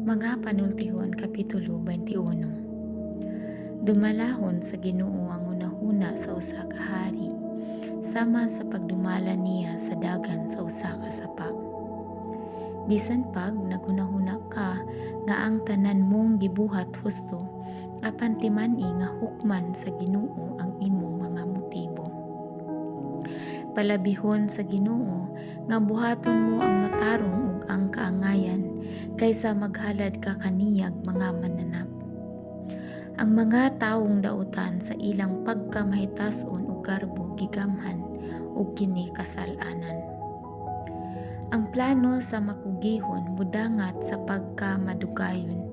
Mga Panultihon Kapitulo 21. Dumalahon sa Ginoo ang unahuna sa usa ka hari, sama sa pagdumala niya sa dagan sa usa ka sapa. Bisan pag nagunahuna ka nga ang tanan mong gibuhat husto, apan timani nga hukman sa Ginoo ang imong mga motibo. Palabihon sa Ginoo nga buhaton mo ang matarong ug ang kaangayan, kaysa maghalad ka kaniyag mga mananap. Ang mga taong dautan sa ilang pagkamahitason ug garbo gigamhan ug kini kasal-anan. Ang plano sa makugihon mudangat sa pagkamadugayon,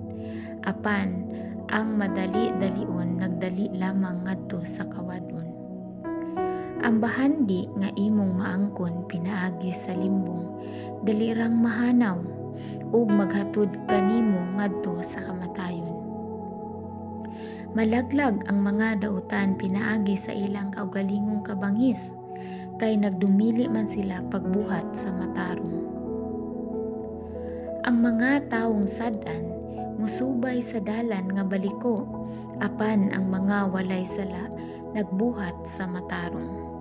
apan ang madali-dalion nagdali lamang ngadto sa kawadon. Ang bahandi nga imong maangkon pinaagi sa limbong, dalirang mahanaw ug maghatod kanimo ngadto sa kamatayon. Malaglag ang mga dautan pinaagi sa ilang kaugalingong kabangis, kay nagdumili man sila pagbuhat sa matarong. Ang mga taong sad-an musubay sa dalan nga baliko, apan ang mga walay sala nagbuhat sa matarong.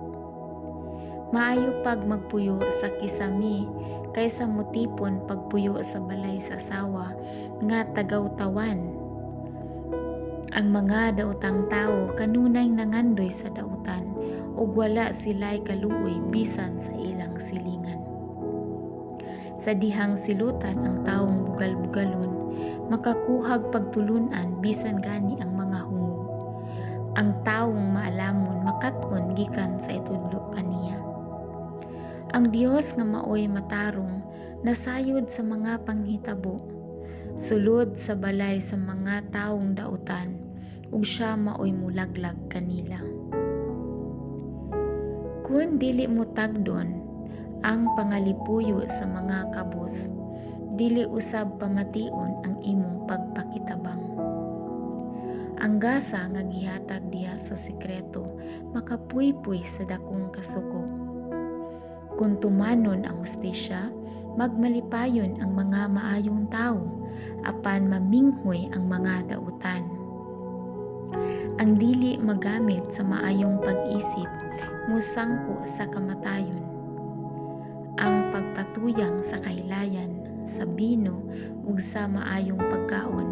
Maayo pag magpuyo sa kisami kaysa mutipon pagpuyo sa balay sa sawa nga tagaw-tawan. Ang mga daotang tao kanunay nangandoy sa dautan ug wala sila'y kaluoy bisan sa ilang silingan. Sa dihang silutan ang taong bugal-bugalon, makakuhag pagtulunan bisan gani ang mga hungog. Ang taong maalamon makat-on gikan sa itudlo kaniya. Ang Dios nga maoy matarong nasayod sa mga panghitabo, sulod sa balay sa mga taong dautan, ug siya maoy mulaglag kanila. Kun dili mo tagdon ang pangalipuyo sa mga kabus, dili usab pamation ang imong pagpakitabang. Ang gasa nga gihatag diha sa sekreto makapuypuy sa dakong kasuko. Kung tumanon ang hustisya, magmalipayon ang mga maayong tao, apan maminghoy ang mga dautan. Ang dili magamit sa maayong pag-isip, musangko sa kamatayon. Ang pagpatuyang sa kahilayan, sa bino ug sa maayong pagkaon,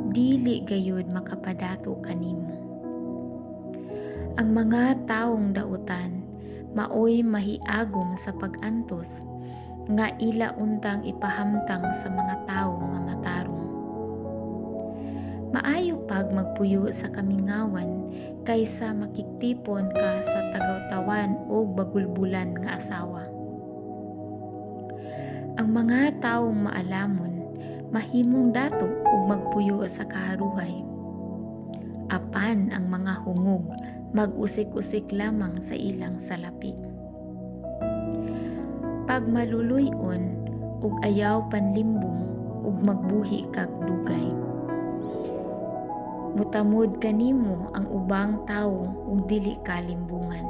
dili gayud makapadato kanimo. Ang mga taong dautan maoy mahiagom sa pag-antos, nga ila untang ipahamtang sa mga tao nga matarong. Maayo pag magpuyo sa kamingawan kaysa makiktipon ka sa tagaw-tawan o bagulbulan nga asawa. Ang mga taong maalamon mahimong dato ug magpuyo sa kaharuhay. Apan ang mga hungog mag-usik-usik lamang sa ilang salapi. Pag maluluyon ug ayaw panlimbong ug magbuhi kag dugay, mutamod kanimo ang ubang tawo ug dili ka limbungan.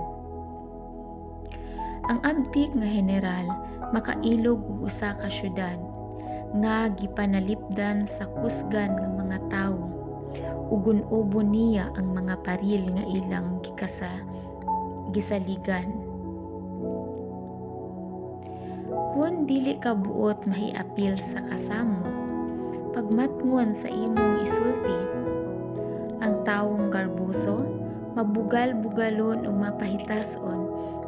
Ang abtik nga general makailog og usa ka syudad nga gipanalipdan sa kusgan nga mga tawo, ugon-ubon niya ang mga paril nga ilang gisaligan. Kung dili ka buot mahiapil sa kasamo, pagmatngon sa imong isulti, ang taong garboso, mabugal-bugalon ug mapahitason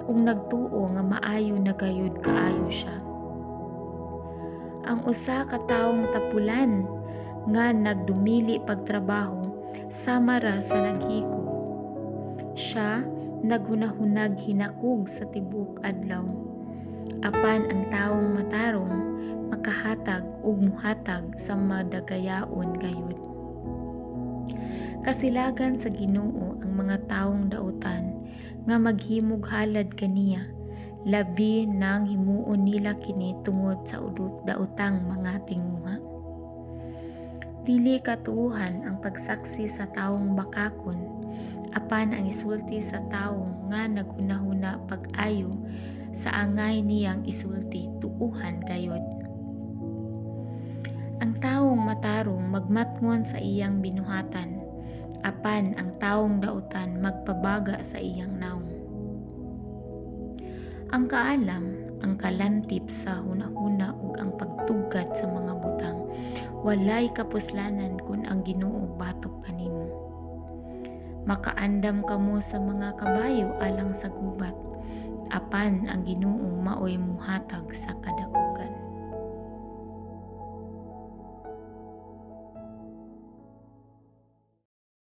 ug nagtuo nga maayo na gayud kaayo siya. Ang usa ka taong tapulan nga nagdumili pagtrabaho, sama ra sa naghikog. Siya naghunahunag hinakog sa tibuok adlaw, apan ang taong matarong makahatag ug muhatag sa madagayaon gayud. Kasilagan sa Ginoo ang mga taong dautan nga maghimog halad kaniya, labi nang himuon nila kini tungod sa daotang mga tinguha. Dili katuuhan ang pagsaksi sa taong bakakon, apan ang isulti sa tawo nga naghunahuna pag-ayo sa angay niyang isulti tuuhan gayod. Ang taong matarong magmatngon sa iyang binuhatan, apan ang taong dautan magpabaga sa iyang naong. Ang kaalam, ang kalantip sa hunahuna ug ang pagtugkad sa mga butang, walay kapuslanan kun ang Ginoo batok kanimo. Makaandam kamo sa mga kabayo alang sa gubat, apan ang Ginoo maoy muhatag sa kadaot.